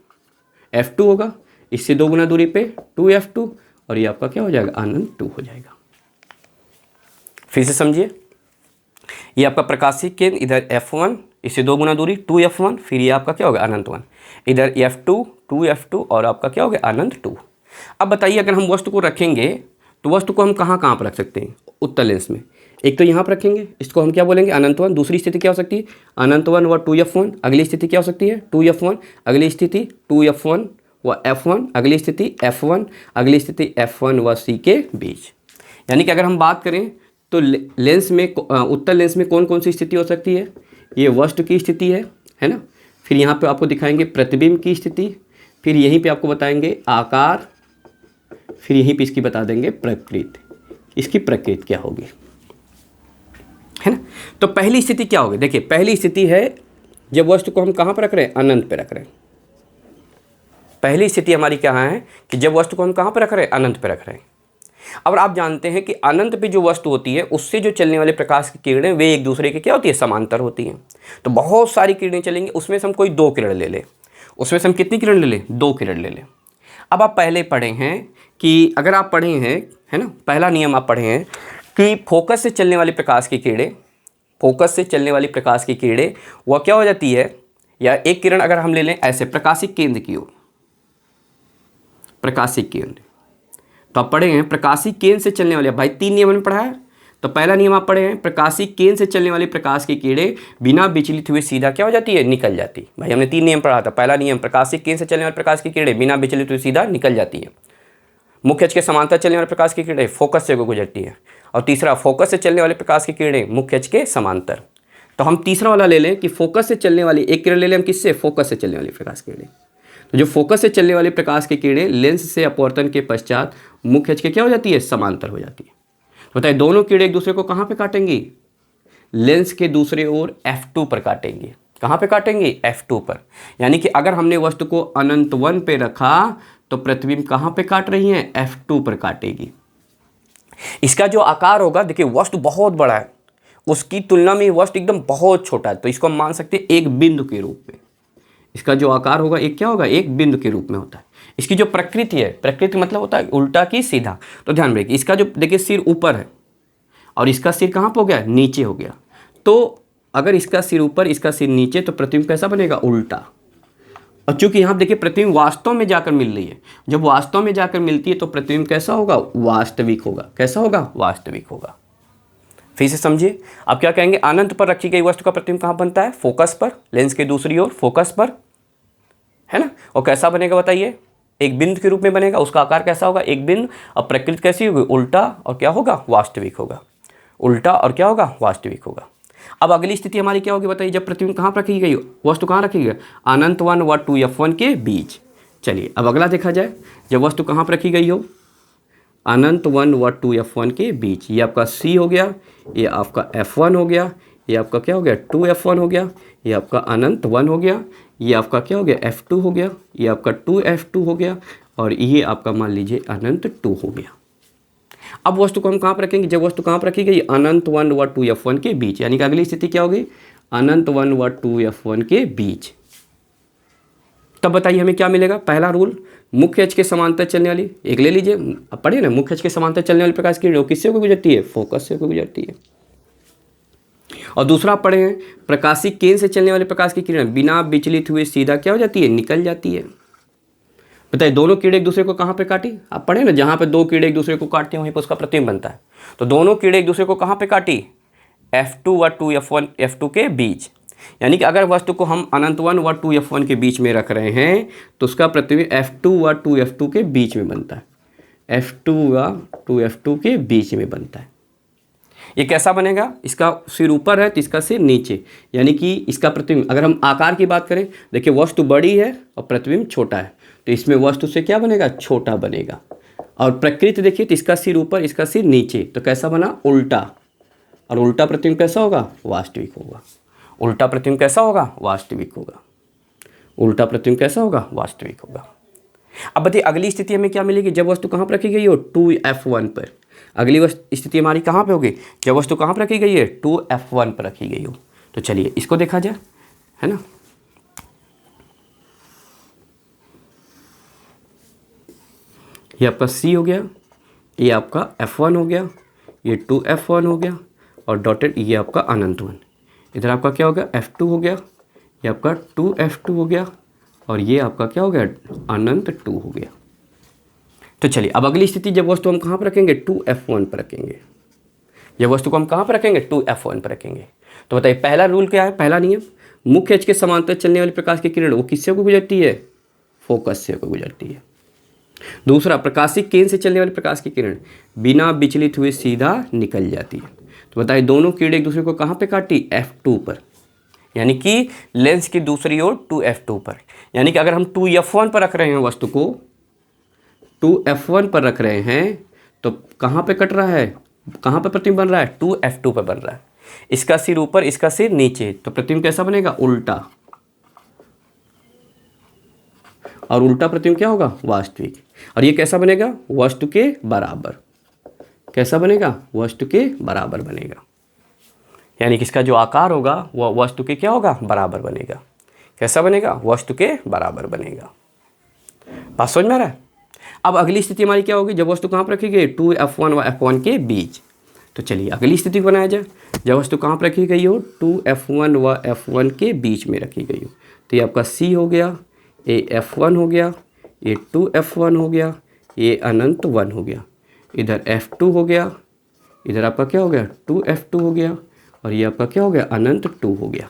F2 होगा, इससे 2 गुना दूरी पे 2F2, और ये आपका क्या हो जाएगा, अनंत 2 हो जाएगा। फिर से समझिए, ये आपका प्रकाशी केंद्र इधर F1, इससे 2 गुना दूरी 2F1, फिर ये आपका क्या होगा, अनंत 1, इधर F2 2F2, और आपका क्या हो गया, अनंत 2। अब बताइए अगर हम वस्तु को रखेंगे तो वस्तु को हम कहाँ कहाँ पर रख सकते हैं उत्तल लेंस में। एक तो यहाँ पर रखेंगे, इसको हम क्या बोलेंगे, अनंत 1। दूसरी स्थिति क्या हो सकती है, अनंत 1 व 2F1। अगली स्थिति क्या हो सकती है, 2F1। अगली स्थिति 2F1 व F1, अगली स्थिति F1, अगली स्थिति F1 व C के बीच। यानी कि अगर हम बात करें तो लेंस में उत्तल लेंस में कौन कौन सी स्थिति हो सकती है? ये वस्तु की स्थिति है ना। फिर यहाँ पे आपको दिखाएंगे प्रतिबिंब की स्थिति, फिर यहीं पे आपको बताएंगे आकार, फिर यहीं पे इसकी बता देंगे प्रकृति, इसकी प्रकृति क्या होगी, है ना। तो पहली स्थिति क्या होगी? देखिए पहली स्थिति है जब वस्तु को हम कहाँ पर रख रहे हैं? अनंत पे रख रहे हैं। पहली स्थिति हमारी क्या है कि जब वस्तु को हम कहाँ पर रख रहे हैं? अनंत पे रख रहे हैं। अब आप जानते हैं कि अनंत पे जो वस्तु होती है उससे जो चलने वाले प्रकाश की किरणें वे एक दूसरे के क्या होती है? समांतर होती हैं। तो बहुत सारी किरणें चलेंगी, उसमें से हम कोई 2 किरण ले लें, उसमें से हम कितनी किरण ले लें? 2 किरण ले लें। अब आप पहले पढ़े हैं कि अगर आप पढ़े हैं, है ना, पहला नियम आप पढ़े हैं कि फोकस से चलने वाली प्रकाश की किरणें, फोकस से चलने वाली प्रकाश की किरणें वह क्या हो जाती है? या एक किरण अगर हम ले लें ऐसे प्रकाशिक केंद्र की ओर, प्रकाशिक केंद्र, तो आप पढ़े हैं प्रकाशिक केंद्र से चलने वाले, भाई 3 नियम हमने पढ़ा है। तो पहला नियम आप पढ़े हैं प्रकाशिक केंद्र से चलने वाली प्रकाश की किरणें बिना विचलित हुए सीधा क्या हो जाती है? निकल जाती। भाई हमने 3 नियम पढ़ा था। पहला नियम प्रकाशिक केंद्र से चलने वाली प्रकाश की किरणें बिना विचलित हुए सीधा निकल जाती है। मुख्य अक्ष के समांतर चलने वाले प्रकाश की किरणें फोकस से गुजरती है। और तीसरा फोकस से चलने वाले प्रकाश की किरणें मुख्य अक्ष के समांतर। तो हम तीसरा वाला ले लें कि फोकस से चलने वाली एक किरण ले लें हम किससे? फोकस से चलने वाली प्रकाश की किरणें। तो जो फोकस से चलने वाली प्रकाश की किरणें लेंस से अपवर्तन के पश्चात मुख्य अक्ष के क्या हो जाती है? समांतर हो जाती है। तो बताइए दोनों किरणें एक दूसरे को कहाँ पे काटेंगी? लेंस के दूसरे ओर F2 पर काटेंगी। कहाँ पे काटेंगी? F2 पर। यानी कि अगर हमने वस्तु को अनंत 1 पे रखा तो प्रतिबिंब कहाँ पे काट रही है? F2 पर काटेगी। इसका जो आकार होगा, देखिए वस्तु बहुत बड़ा है, उसकी तुलना में वस्तु एकदम बहुत छोटा है, तो इसको हम मान सकते हैं एक बिंदु के रूप में। इसका जो आकार होगा एक क्या होगा? एक बिंदु के रूप में होता है। इसकी जो प्रकृति है, प्रकृति मतलब होता है उल्टा की सीधा। तो ध्यान रखिए इसका जो देखिए सिर ऊपर है और इसका सिर कहाँ पर हो गया? नीचे हो गया। तो अगर इसका सिर ऊपर इसका सिर नीचे तो प्रतिबिंब कैसा बनेगा? उल्टा। और चूंकि यहाँ देखिए प्रतिबिंब वास्तव में जाकर मिल रही है, जब वास्तव में जाकर मिलती है तो प्रतिबिंब कैसा होगा? वास्तविक होगा। कैसा होगा? वास्तविक होगा। फिर से समझिए, आप क्या कहेंगे? अनंत पर रखी गई वस्तु का प्रतिबिंब कहाँ बनता है? फोकस पर, लेंस के दूसरी ओर फोकस पर, है ना। और कैसा बनेगा बताइए? एक बिंदु के रूप में बनेगा। उसका आकार कैसा होगा? एक बिंदु। और प्रकृति कैसी होगी? उल्टा। और क्या होगा? वास्तविक होगा। उल्टा और क्या होगा? वास्तविक होगा। अब अगली स्थिति हमारी क्या होगी बताइए? जब प्रतिबिंब कहाँ रखी गई हो? वस्तु कहाँ रखी गई? अनंत 1 व 2 F1 के बीच। चलिए अब अगला देखा जाए, जब वस्तु कहाँ पर रखी गई हो? अनंत 1 व 2 F1 के बीच। ये आपका C हो गया, ये आपका F1 हो गया, ये आपका क्या हो गया? 2 F1 हो गया, ये आपका अनंत 1 हो गया, ये आपका क्या हो गया? F2 हो गया, ये आपका 2 F2 हो गया, और ये आपका मान लीजिए अनंत 2 हो गया। अब वस्तु को हम कहाँ पर रखेंगे? जब वस्तु कहाँ पर रखी गई? अनंत 1 व 2 F1 के बीच। यानी कि अगली स्थिति क्या होगी? अनंत 1 व 2 F1 के बीच। तब बताइए हमें क्या मिलेगा? पहला रूल, मुख्य अक्ष के समांतर चलने वाली, एक ले लीजिए, अब पढ़िए ना, मुख्य अक्ष के समांतर चलने वाली प्रकाश की किरण किससे होकर गुजरती है? फोकस से होकर गुजरती है। और दूसरा आप पढ़े हैं प्रकाशिक केंद्र से चलने वाले प्रकाश की किरण बिना विचलित हुए सीधा क्या हो जाती है? निकल जाती है। बताइए दोनों कीड़े एक दूसरे को कहाँ पे काटी? आप पढ़े ना, जहाँ पे 2 कीड़े एक दूसरे को काटते हैं वहीं पर उसका प्रतिबिंब बनता है। तो दोनों कीड़े एक दूसरे को कहाँ पे काटी? F2 व 2 F1 F2 के बीच। यानी कि अगर वस्तु को हम अनंत 1 व 2 F1 के बीच में रख रहे हैं तो उसका प्रतिबिंब F2 व 2 F2 के बीच में बनता है। F2 व 2 F2 के बीच में बनता है। ये कैसा बनेगा? इसका सिर ऊपर है तो इसका सिर नीचे, यानी कि इसका प्रतिबिंब, अगर हम आकार की बात करें, देखिए वस्तु बड़ी है और प्रतिबिंब छोटा है, तो इसमें वस्तु से क्या बनेगा? छोटा बनेगा। और प्रकृति देखिए तो इसका सिर ऊपर इसका सिर नीचे, तो कैसा बना? उल्टा। और उल्टा प्रतिबिंब कैसा होगा? वास्तविक होगा। उल्टा प्रतिबिंब कैसा होगा? वास्तविक होगा। उल्टा प्रतिबिंब कैसा होगा? वास्तविक होगा। अब बताइए अगली स्थिति हमें क्या मिलेगी? जब वस्तु कहाँ पर रखी गई हो? 2 F1 पर। अगली स्थिति हमारी कहाँ पे होगी? जब वस्तु कहाँ पर रखी गई है? 2 F1 पर रखी गई हो। तो चलिए इसको देखा जाए, है ना। ये आपका C हो गया, ये आपका F1 हो गया, ये 2 F1 हो गया, और डॉटेड ये आपका अनंत 1। इधर आपका क्या हो गया? F2 हो गया, ये आपका 2 F2 हो गया, और ये आपका क्या हो गया? अनंत 2 हो गया। तो चलिए अब अगली स्थिति, जब वस्तु हम कहाँ पर रखेंगे? 2 F1 पर रखेंगे। जब वस्तु को हम कहाँ पर रखेंगे? 2 F1 पर रखेंगे। तो बताइए पहला रूल क्या है? पहला नियम, मुख्य अक्ष के समांतर चलने वाली प्रकाश की किरण वो किससे होकर गुजरती है? फोकस से होकर गुजरती है। दूसरा, प्रकाशीय केंद्र से चलने वाली प्रकाश की किरण बिना विचलित हुए सीधा निकल जाती है। तो बताइए दोनों किरण एक दूसरे को कहाँ पे काटी? F2 पर, यानी कि लेंस की दूसरी ओर 2F2 पर। यानी कि अगर हम 2F1 पर रख रहे हैं वस्तु को, 2F1 पर रख रहे हैं तो कहाँ पे कट रहा है, कहाँ पे प्रतिबिंब बन रहा है? 2F2 पर बन रहा है। इसका सिर ऊपर, इसका सिर नीचे, तो प्रतिबिंब कैसा बनेगा? उल्टा। और उल्टा प्रतिबिंब क्या होगा? वास्तविक। और ये कैसा बनेगा? वस्तु के बराबर। कैसा बनेगा? वस्तु के बराबर बनेगा। यानी कि इसका जो आकार होगा वह वस्तु के क्या होगा? बराबर बनेगा। कैसा बनेगा? वस्तु के बराबर बनेगा। बात समझ में आ रहा है? अब अगली स्थिति हमारी क्या होगी? जब वस्तु कहाँ पर रखी गई? 2F1 व F1 के बीच। तो चलिए अगली स्थिति को बनाया जाए। जब वस्तु कहाँ पर रखी गई हो? 2F1 व F1 के बीच में रखी गई हो। तो ये आपका C हो गया, ये F1 हो गया, ये 2F1 हो गया, ये अनंत 1 हो गया, इधर F2 हो गया, इधर आपका क्या हो गया? 2F2 हो गया, और ये आपका क्या हो गया? अनंत 2 हो गया।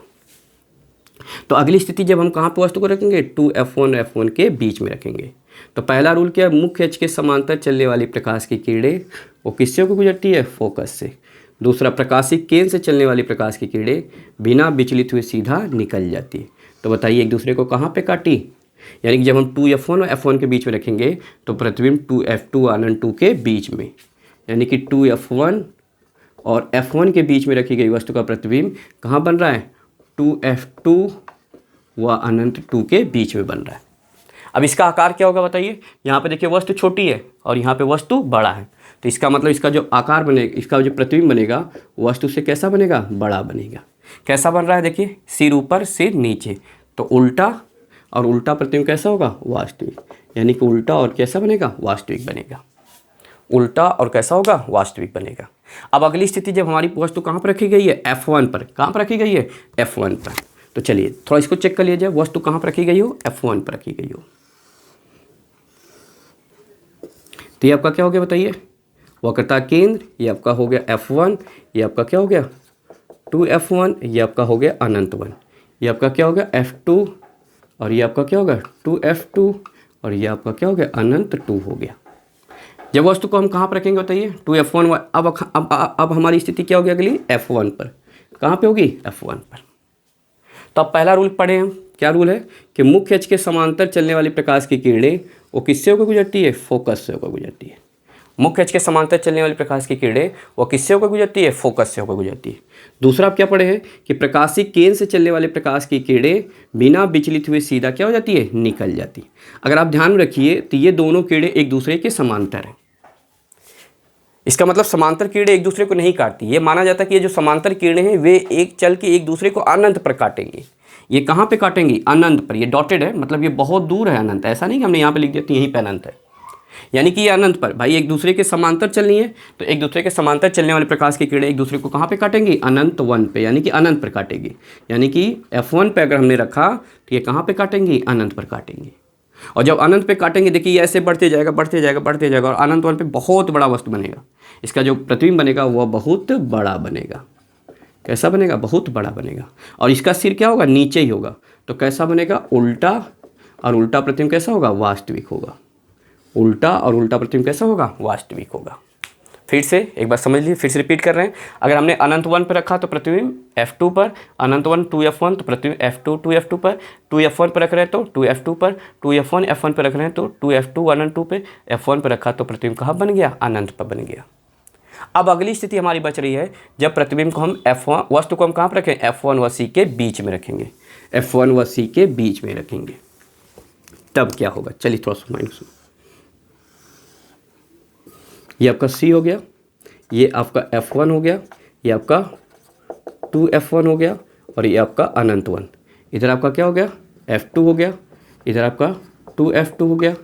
तो अगली स्थिति जब हम कहाँ पर वस्तु को रखेंगे? 2F1 और F1 के बीच में रखेंगे। तो पहला रूल क्या है? मुख्य अक्ष के समांतर चलने वाली प्रकाश की किरणें वो किससे होकर गुजरती है? फोकस से। दूसरा, प्रकाशीय केंद्र से चलने वाली प्रकाश की किरणें बिना विचलित हुए सीधा निकल जाती है। तो बताइए एक दूसरे को कहाँ पे काटी? यानी कि जब हम 2F1 और F1 के बीच में रखेंगे तो प्रतिबिंब 2F2 अनंत 2 के बीच में, यानी कि 2F1 और F1 के बीच में रखी गई वस्तु का प्रतिबिंब कहाँ बन रहा है? 2F2 व अनंत 2 के बीच में बन रहा है। अब इसका आकार क्या होगा बताइए? यहाँ पे देखिए वस्तु छोटी है और यहाँ पे वस्तु बड़ा है, तो इसका मतलब इसका जो आकार बनेगा, इसका जो प्रतिबिंब बनेगा वस्तु से कैसा बनेगा? बड़ा बनेगा। कैसा बन रहा है? देखिए सिर ऊपर सिर नीचे, तो उल्टा, और उल्टा प्रतिबिंब कैसा होगा? वास्तविक। यानी कि उल्टा और कैसा बनेगा? वास्तविक बनेगा। उल्टा और कैसा होगा? वास्तविक बनेगा। अब अगली स्थिति जब हमारी वस्तु कहाँ पर रखी गई है? F1 पर। कहाँ पर रखी गई है? F1 पर। तो चलिए थोड़ा इसको चेक कर लिया जाए, वस्तु कहाँ पर रखी गई हो? F1 पर रखी गई हो। तो ये आपका क्या हो गया बताइए? वक्रता केंद्र, ये आपका हो गया F1, ये आपका क्या हो गया? 2F1, ये आपका हो गया अनंत 1, ये आपका क्या हो गया? F2, और ये आपका क्या होगा? 2F2, और ये आपका क्या हो गया? अनंत 2 हो गया। जब वस्तु को हम कहाँ पर रखेंगे बताइए? 2F1। अब हमारी स्थिति क्या होगी अगली? F1 पर। कहाँ पे होगी? F1 पर। तो अब पहला रूल पढ़े हम। क्या रूल है? कि मुख्य अक्ष के समांतर चलने वाली प्रकाश की किरणें वो किससे होकर गुजरती है? फोकस से होकर गुजरती है। मुख्य अक्ष के समांतर चलने वाली प्रकाश की किरणें वो किससे होकर गुजरती है? फोकस से होकर गुजरती है। दूसरा आप क्या पढ़े हैं? कि प्रकाशीय केंद्र से चलने वाले प्रकाश की किरणें बिना विचलित हुए सीधा क्या हो जाती है? निकल जाती है। अगर आप ध्यान रखिए तो ये दोनों किरणें एक दूसरे के समांतर हैं। इसका मतलब समांतर किरणें एक दूसरे को नहीं काटती। ये माना जाता है कि ये जो समांतर किरणें हैं वे एक चल के एक दूसरे को अनंत पर काटेंगे। ये कहाँ पे काटेंगी? अनंत पर। ये डॉटेड है, मतलब ये बहुत दूर है अनंत। ऐसा नहीं कि हमने यहाँ पे लिख दिया तो यहीं पे अनंत है, यानी कि ये अनंत पर। भाई एक दूसरे के समांतर चलनी है तो एक दूसरे के समांतर चलने वाले प्रकाश की किरणें एक दूसरे को कहाँ पे काटेंगी? अनंत 1 पे, यानी कि अनंत पर काटेगी। यानी कि F1 पे अगर हमने रखा तो ये कहाँ पे काटेंगी? अनंत पर काटेंगी। और जब अनंत पे काटेंगे देखिए ये ऐसे बढ़ते जाएगा बढ़ते जाएगा बढ़ते जाएगा, और अनंत 1 पे बहुत बड़ा वस्तु बनेगा। इसका जो प्रतिबिंब बनेगा वह बहुत बड़ा बनेगा। कैसा बनेगा? बहुत बड़ा बनेगा। और इसका सिर क्या होगा? नीचे ही होगा। तो कैसा बनेगा? उल्टा, और उल्टा प्रतिबिंब कैसा होगा? वास्तविक होगा। उल्टा और उल्टा प्रतिबिंब कैसा होगा? वास्तविक होगा। फिर से एक बार समझ लीजिए, फिर से रिपीट कर रहे हैं। अगर हमने अनंत 1 पर रखा तो प्रतिबिंब F2 पर, अनंत 1 2F1 तो प्रतिबिंब F2 2F2 पर, 2F1 पर रख रहे हैं तो 2F2 पर, 2F1 F1 पर रख रहे हैं तो 2F2 अनंत 2 पे, F1 पर रखा तो प्रतिबिंब कहाँ बन गया? अनंत पर बन गया। अब अगली स्थिति हमारी बच रही है जब प्रतिबिंब को हम F1 वस्तु को हम कहाँ पर रखें? F1 व C के बीच में रखेंगे। F1 व C के बीच में रखेंगे तब क्या होगा? चलिए थोड़ा सा माइंड सुनो। ये आपका C हो गया, ये आपका F1 हो गया, ये आपका 2F1 हो गया, और ये आपका अनंत 1। इधर आपका क्या हो गया? F2 हो गया, इधर आपका 2F2 हो गया,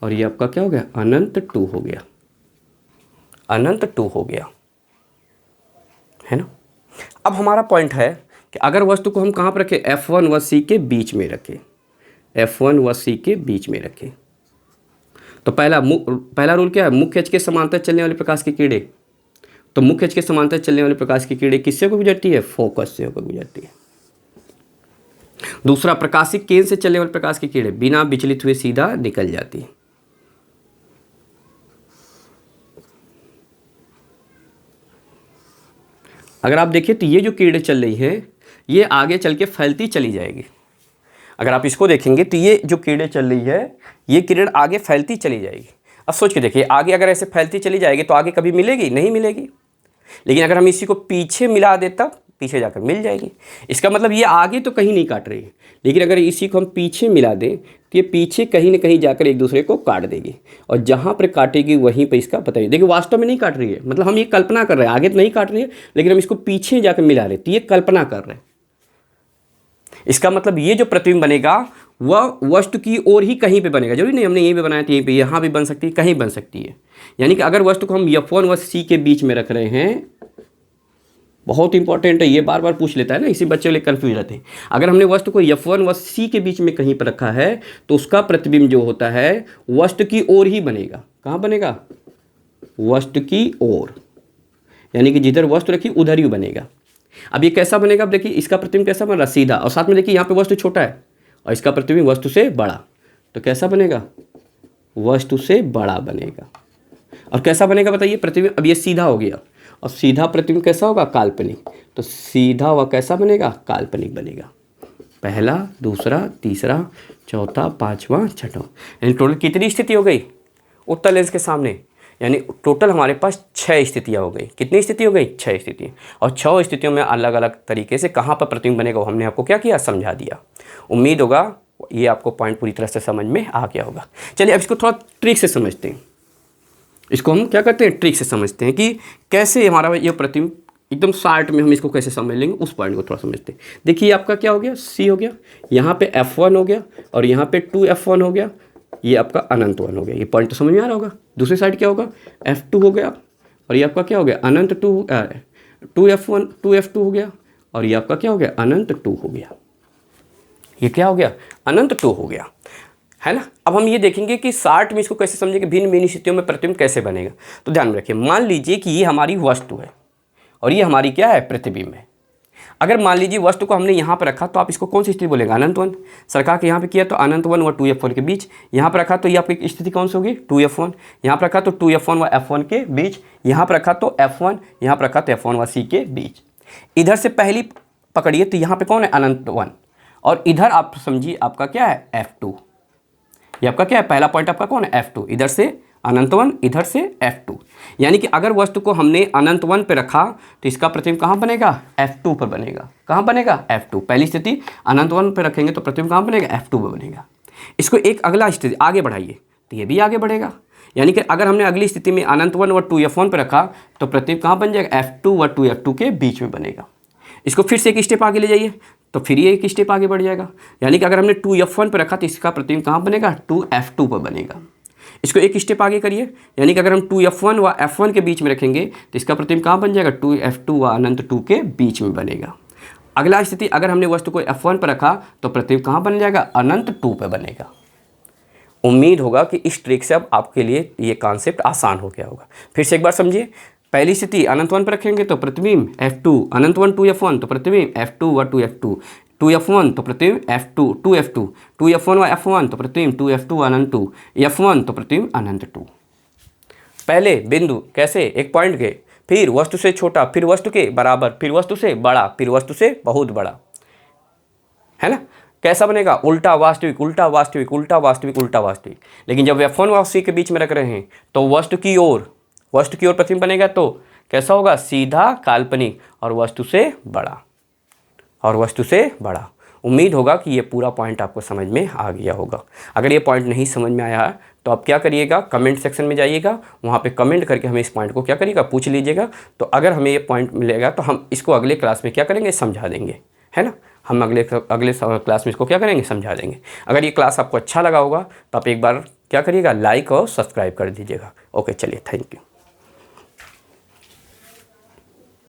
और ये आपका क्या हो गया? अनंत 2 हो गया। अनंत 2 हो गया, है ना। अब हमारा पॉइंट है कि अगर वस्तु को हम कहाँ पर रखें? F1 व C के बीच में रखें। F1 व C के बीच में रखें तो पहला रूल क्या है? मुख्य अक्ष के समांतर चलने वाले प्रकाश की किरणें। तो मुख्य अक्ष के समांतर चलने वाले प्रकाश की किरणें किससे होकर गुजरती है? फोकस से होकर गुजरती है। दूसरा, प्रकाशिक केंद्र से चलने वाले प्रकाश की किरणें बिना विचलित हुए सीधा निकल जाती है। अगर आप देखिए तो ये जो किरणें चल रही हैं ये आगे चल के फैलती चली जाएगी। अगर आप इसको देखेंगे तो ये जो किरणें चल रही है ये किरण आगे फैलती चली जाएगी। अब सोच के देखिए, आगे अगर ऐसे फैलती चली जाएगी तो आगे कभी मिलेगी? नहीं मिलेगी। लेकिन अगर हम इसी को पीछे मिला दे तब पीछे जाकर मिल जाएगी। इसका मतलब ये आगे तो कहीं नहीं काट रही है, लेकिन अगर इसी को हम पीछे मिला दें तो ये पीछे कहीं ना कहीं जाकर एक दूसरे को काट देगी, और जहाँ पर काटेगी वहीं पर इसका पता ही। देखिए वास्तव में नहीं काट रही है, मतलब हम ये कल्पना कर रहे हैं, आगे तो नहीं काट रही है लेकिन हम इसको पीछे जाकर मिला रहे, तो ये कल्पना कर रहे हैं। इसका मतलब ये जो प्रतिबिंब बनेगा वह वस्तु की ओर ही कहीं पे बनेगा। जरूरी नहीं हमने यहीं पे बनाया तो यहीं पे, यहाँ भी बन सकती है, कहीं बन सकती है। यानी कि अगर वस्तु को हम F1 व C के बीच में रख रहे हैं, बहुत इंपॉर्टेंट है, ये बार बार पूछ लेता है ना, इसी बच्चे के लिए कन्फ्यूज रहते हैं। अगर हमने वस्तु को F1 व C के बीच में कहीं पर रखा है तो उसका प्रतिबिंब जो होता है वस्तु की ओर ही बनेगा। कहाँ बनेगा? वस्तु की ओर, यानी कि जिधर वस्तु रखी उधर ही बनेगा। अब ये कैसा बनेगा? अब देखिए इसका प्रतिबिंब कैसा बन रहा है? सीधा। और साथ में देखिए यहाँ पे वस्तु छोटा है और इसका प्रतिबिंब वस्तु से बड़ा, तो कैसा बनेगा? वस्तु से बड़ा बनेगा। और कैसा बनेगा बताइए प्रतिबिंब? अब ये सीधा हो गया और सीधा प्रतिबिंब कैसा होगा? काल्पनिक। तो सीधा वह कैसा बनेगा? काल्पनिक बनेगा। पहला, दूसरा, तीसरा, चौथा, पांचवा, छठवां, यानी टोटल कितनी स्थिति हो गई उत्तल लेंस के सामने? यानी टोटल हमारे पास 6 स्थितियाँ हो गई। कितनी स्थिति हो गई? 6 स्थितियाँ। और 6 स्थितियों में अलग अलग तरीके से कहाँ पर प्रतिबिंब बनेगा वो हमने आपको क्या किया? समझा दिया। उम्मीद होगा ये आपको पॉइंट पूरी तरह से समझ में आ गया होगा। चलिए अब इसको थोड़ा ट्रिक से समझते हैं। इसको हम क्या करते हैं? ट्रिक से समझते हैं कि कैसे हमारा ये प्रतिबिंब एकदम शार्ट में हम इसको कैसे समझ लेंगे, उस पॉइंट को थोड़ा समझते हैं। देखिए आपका क्या हो गया? C हो गया, यहाँ पे F1 हो गया और यहाँ पे 2F1 हो गया, ये आपका अनंत 1 हो गया। ये पॉइंट तो समझ में आ रहा होगा। दूसरी साइड क्या होगा? F2 हो गया और ये आपका क्या हो गया? अनंत 2F1 2F2 हो गया और ये आपका क्या हो गया? अनंत 2 हो गया। ये क्या हो गया? अनंत 2 हो गया, है ना। अब हम ये देखेंगे कि शार्ट में इसको कैसे समझेंगे, भिन्न भिन्न स्थितियों में प्रतिबिंब कैसे बनेगा। तो ध्यान में रखिए, मान लीजिए कि ये हमारी वस्तु है और ये हमारी क्या है? प्रतिबिंब है। अगर मान लीजिए वस्तु को हमने यहाँ पर रखा तो आप इसको कौन सी स्थिति बोलेंगे? अनंत 1। सरकार के यहाँ पे किया तो अनंत 1 व 2F1 के बीच। यहाँ पर रखा तो ये आपकी स्थिति कौन सी होगी? 2F1। यहाँ पर रखा तो 2F1 व F1 के बीच। यहाँ पर रखा तो F1, यहाँ पर रखा तो F1 व C के बीच। इधर से पहली पकड़िए तो यहाँ पे कौन है? अनंत 1। और इधर आप समझिए आपका क्या है? F2। ये आपका क्या है? पहला पॉइंट आपका कौन है? F2। इधर से अनंत 1, इधर से F2। यानी कि अगर वस्तु को हमने अनंत 1 पे रखा तो इसका प्रतिबिंब कहाँ बनेगा? F2 पर बनेगा। कहाँ बनेगा? F2। पहली स्थिति अनंत 1 पे रखेंगे तो प्रतिबिंब कहाँ बनेगा? F2 पे बनेगा। इसको एक अगला स्थिति आगे बढ़ाइए तो ये भी आगे बढ़ेगा। यानी कि अगर हमने अगली स्थिति में अनंत 1 व 2F1 पे रखा तो प्रतिबिंब कहाँ बन जाएगा? F2 व 2F2 के बीच में बनेगा। इसको फिर से एक स्टेप आगे ले जाइए तो फिर ये एक स्टेप आगे बढ़ जाएगा। यानी कि अगर हमने 2F1 पे रखा तो इसका प्रतिबिंब कहाँ बनेगा? 2F2 पर बनेगा। इसको एक स्टेप आगे करिए, यानी कि अगर हम 2F1 व F1 के बीच में रखेंगे तो इसका प्रतिबिंब कहाँ बन जाएगा? 2F2 व अनंत 2 के बीच में बनेगा। अगला स्थिति, अगर हमने वस्तु को F1 पर रखा तो प्रतिबिंब कहाँ बन जाएगा? अनंत 2 पे बनेगा। उम्मीद होगा कि इस ट्रिक से अब आपके लिए ये कॉन्सेप्ट आसान हो गया होगा। फिर से एक बार समझिए, पहली स्थिति अनंत 1 पर रखेंगे तो प्रतिबिंब F2, अनंत 1 2F1 तो प्रतिबिंब F2 व 2F2, 2F1 तो प्रतिबिंब F2 2F2, 2F1 व F1 तो प्रतिबिंब 2F2 अनंत 2, F1 तो प्रतिबिंब अनंत 2। पहले बिंदु कैसे? एक पॉइंट के, फिर वस्तु से छोटा, फिर वस्तु के बराबर, फिर वस्तु से बड़ा, फिर वस्तु से बहुत बड़ा, है ना। कैसा बनेगा? उल्टा वास्तविक, उल्टा वास्तविक, उल्टा वास्तविक, उल्टा वास्तविक। लेकिन जब F1 व C के बीच में रख रहे हैं तो वस्तु की ओर प्रतिबिंब बनेगा तो कैसा होगा? सीधा, काल्पनिक और वस्तु से बड़ा, और वस्तु से बड़ा। उम्मीद होगा कि ये पूरा पॉइंट आपको समझ में आ गया होगा। अगर ये पॉइंट नहीं समझ में आया है तो आप क्या करिएगा? कमेंट सेक्शन में जाइएगा, वहाँ पे कमेंट करके हमें इस पॉइंट को क्या करिएगा? पूछ लीजिएगा। तो अगर हमें ये पॉइंट मिलेगा तो हम इसको अगले क्लास में क्या करेंगे? समझा देंगे, है ना। हम अगले क्लास में इसको क्या करेंगे? समझा देंगे। अगर ये क्लास आपको अच्छा लगा होगा तो आप एक बार क्या करिएगा? लाइक और सब्सक्राइब कर दीजिएगा। ओके, चलिए, थैंक यू।